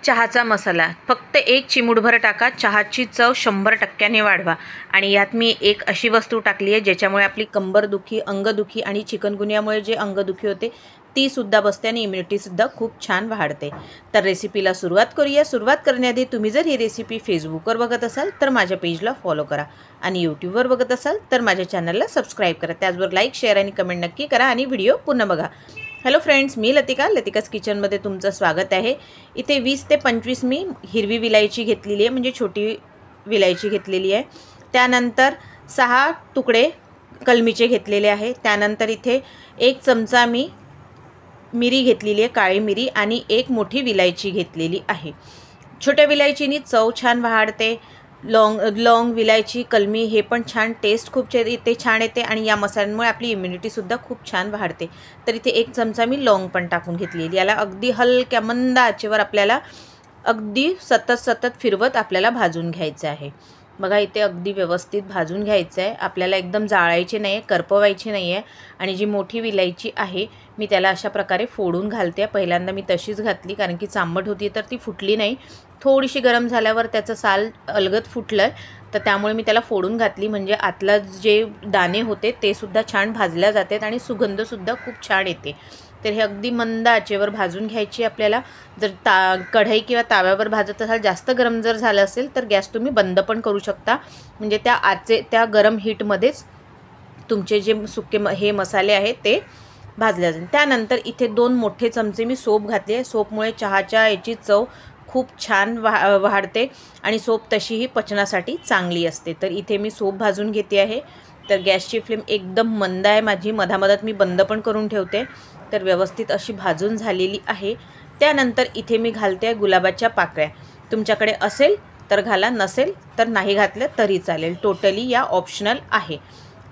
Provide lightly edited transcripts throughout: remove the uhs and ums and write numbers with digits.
चहाचा मसाला फक्त एक चिमूटभर टाका, चहाची चव 100% वाढवा। आणि यात मी एक अशी वस्तू टाकली आहे ज्याच्यामुळे आपली कंबरदुखी, अंगदुखी आणि चिकनगुन्यामुळे जे अंगदुखी होते ती सुद्धा बसते आणि इम्युनिटी सुद्धा खूप छान वाढते। तर रेसिपीला सुरुवात करूया। सुरुवात करण्याआधी तुम्ही जर ही रेसिपी फेसबुकवर बघत असाल तर माझ्या पेजला फॉलो करा आणि यूट्यूबवर बघत असाल तर माझ्या चॅनलला सबस्क्राईब करा। त्याचबरोबर लाईक, शेअर आणि कमेंट नक्की करा आणि व्हिडिओ पूर्ण बघा। हॅलो फ्रेंड्स, मी लतिकाच किचनमध्ये तुमचं स्वागत आहे। इथे 20 ते 25 मी हिरवी विलायची घेतलेली आहे, म्हणजे छोटी विलायची घेतलेली आहे। त्यानंतर 6 तुकडे कलमीचे घेतलेले आहे। त्यानंतर इथे 1 चमचा मी मिरी घेतलेली आहे, काळी मिरी, आणि 1 मोठी विलायची घेतलेली आहे। छोट्या विलायचीनी चव छान वाढते। लॉंग, विलायची, कलमी हे पण छान टेस्ट खूप इथे छान येते आणि या मसाल्यांमुळे आपली इम्युनिटीसुद्धा खूप छान वाढते। तर इथे 1 चमचा मी लॉंग पण टाकून घेतलेली। याला अगदी हलक्या मंद आचेवर आपल्याला अगदी सतत फिरवत आपल्याला भाजून घ्यायचं आहे। बघा इथे अगदी व्यवस्थित भाजून घ्यायचं आहे आपल्याला, एकदम जाळायचे नाही आहे, करपवायचे नाही आहे। आणि जी मोठी विलायची आहे मी त्याला अशा प्रकारे फोडून घालते। पहिल्यांदा मी तशीच घातली कारण की चांबट होती तर ती फुटली नाही। थोडीशी गरम झाल्यावर त्याचं साल अलगद फुटलं, तर त्यामुळे मी त्याला फोडून घातली, म्हणजे आतला जे दाणे होते ते सुद्धा छान भाजल्या जातात आणि सुगंधसुद्धा खूप छान येते। तर हे अगदी मंद आचेवर भाजून घ्यायची आपल्याला। जर कढई किंवा ताव्यावर भाजत असाल, जास्त गरम जर झालं असेल तर गॅस तुम्ही बंद पण करू शकता, म्हणजे त्या गरम हीटमध्येच तुमचे जे सुके हे मसाले आहेत ते भाजले जातील। त्यानंतर इथे 2 मोठे चमचे मी सोप घातले। सोपमुळे चहाच्या याची चव खूप छान वाढते आणि सोप तशीही पचनासाठी चांगली असते। तर इथे मी सोप भाजून घेते आहे। तर गॅसची फ्लेम एकदम मंद आहे माझी, मधामधात मी बंद पण करून ठेवते। तर व्यवस्थित अशी भाजून झालेली आहे। त्यानंतर इथे मी घालते गुलाबाच्या पाकळ्या। तुमच्याकडे असेल तर घाला, नसेल तर नाही घातलं तरी चालेल, टोटली या ऑप्शनल आहे।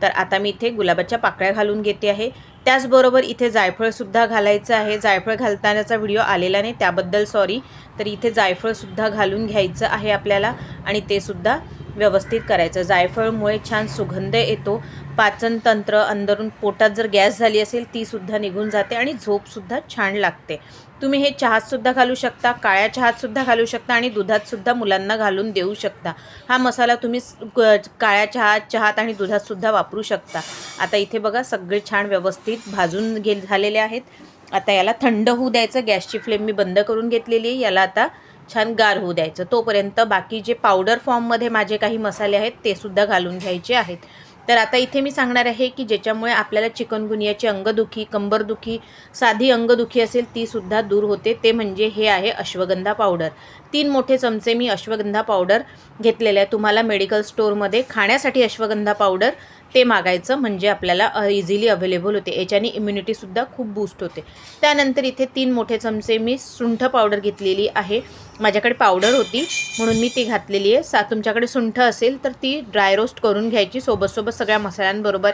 तर आता मी इथे गुलाबाच्या पाकळ्या घालून घेते आहे। त्याचबरोबर इथे जायफळसुद्धा घालायचं आहे। जायफळ घालतानाचा व्हिडिओ आलेला नाही, त्याबद्दल सॉरी। तर इथे जायफळसुद्धा घालून घ्यायचं आहे आपल्याला आणि ते सुद्धा व्यवस्थित करायचं। जायफळमुळे छान सुगंध येतो, पाचन तंत्र, अंदरून पोटात जर गॅस झाली असेल ती सुद्धा निघून जाते आणि झोपसुद्धा छान लागते। तुम्ही हे चहातसुद्धा घालू शकता, काळ्या चहातसुद्धा घालू शकता आणि दुधातसुद्धा मुलांना घालून देऊ शकता। हा मसाला तुम्ही काळ्या चहात आणि दुधातसुद्धा वापरू शकता। आता इथे बघा सगळे छान व्यवस्थित भाजून झालेले आहेत। आता याला थंड होऊ द्यायचं। गॅसची फ्लेम मी बंद करून घेतलेली आहे। याला आता छान गार होऊ द्यायचं। तोपर्यंत बाकी जे पावडर फॉर्ममध्ये माझे काही मसाले आहेत ते सुद्धा घालून घ्यायचे आहेत। तर आता इथे मी सांगणार आहे की ज्याच्यामुळे आपल्याला चिकनगुनियाची अंगदुखी, कंबरदुखी, साधी अंगदुखी असेल ती सुद्धा दूर होते, ते म्हणजे हे आहे अश्वगंधा पावडर। 3 मोठे चमचे मी अश्वगंधा पावडर घेतलेले आहे। तुम्हाला मेडिकल स्टोअरमध्ये खाण्यासाठी अश्वगंधा पावडर ते मागायचं, म्हणजे आपल्याला इझिली अवेलेबल होते। याच्याने इम्युनिटीसुद्धा खूप बूस्ट होते। त्यानंतर इथे 3 मोठे चमचे मी सुंठ पावडर घेतलेली आहे। माझ्याकडे पावडर होती म्हणून मी ती घातलेली आहे। तुमच्याकडे सुंठ असेल तर ती ड्राय रोस्ट करून घ्यायची, सोबत सगळ्या मसाल्यांबरोबर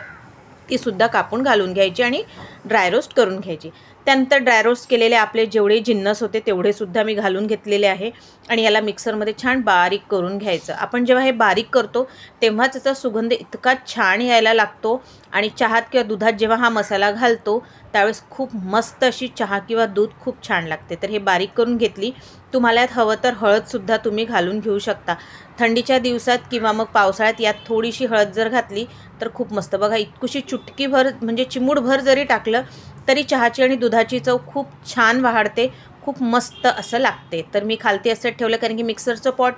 ती सुद्धा कापून घालून घ्यायची आणि ड्राय रोस्ट करून घ्यायची। त्यानंतर ड्राय रोस्ट केलेले आपले जेवढे जिन्नस होते तेवढे सुद्धा मी घालून घेतलेले आहे आणि याला मिक्सरमध्ये छान बारीक करून घ्यायचं। आपण जेव्हा हे बारीक करतो तेव्हा त्याचा सुगंध इतका छान यायला लागतो आणि चहात किंवा दुधात जेव्हा हा मसाला घालतो त्यावेळेस खूप मस्त अशी चहा किंवा दूध खूप छान लागते। तर हे बारीक करून घेतली। तुम्हाला यात हवं तर हळदसुद्धा तुम्ही घालून घेऊ शकता। थंडीच्या दिवसात किंवा मग पावसाळ्यात यात थोडीशी हळद जर घातली तर खूप मस्त। बघा इतकुशी चुटकीभर, म्हणजे चिमूटभर जरी टाकलं तरी चहाची आणि दुधाची चव खूप छान वाढते, खूप मस्त असं लागते। तर मी खालती असं ठेवलं कारण की मिक्सरचं पॉट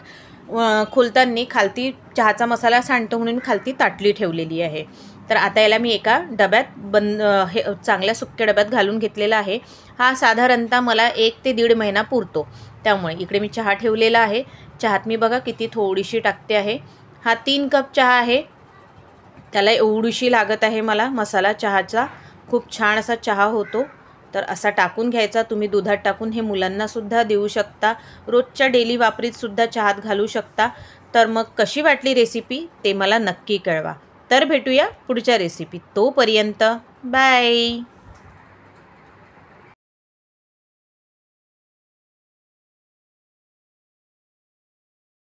खोलताना खालती चहाचा मसाला सांडतो म्हणून खालती ताटली ठेवलेली आहे। तर आता याला मी एका डब्यात हे चांगल्या सुक्या डब्यात घालून घेतलेला आहे। हा साधारणतः मला 1 ते 1.5 महिना पुरतो। त्यामुळे इकडे मी चहा ठेवलेला आहे। चहात मी बघा किती थोडीशी टाकते आहे। हा 3 कप चहा आहे, त्याला एवढीशी लागत आहे मला मसाला चहाचा। खूप छान असा चहा होतो। तर असा टाकून घ्यायचा। तुम्ही दुधात टाकून हे मुलांनासुद्धा देऊ शकता, रोजच्या डेली वापरीतसुद्धा चहात घालू शकता। तर मग कशी वाटली रेसिपी ते मला नक्की कळवा। तर भेटूया पुढच्या रेसिपीत, तोपर्यंत बाय।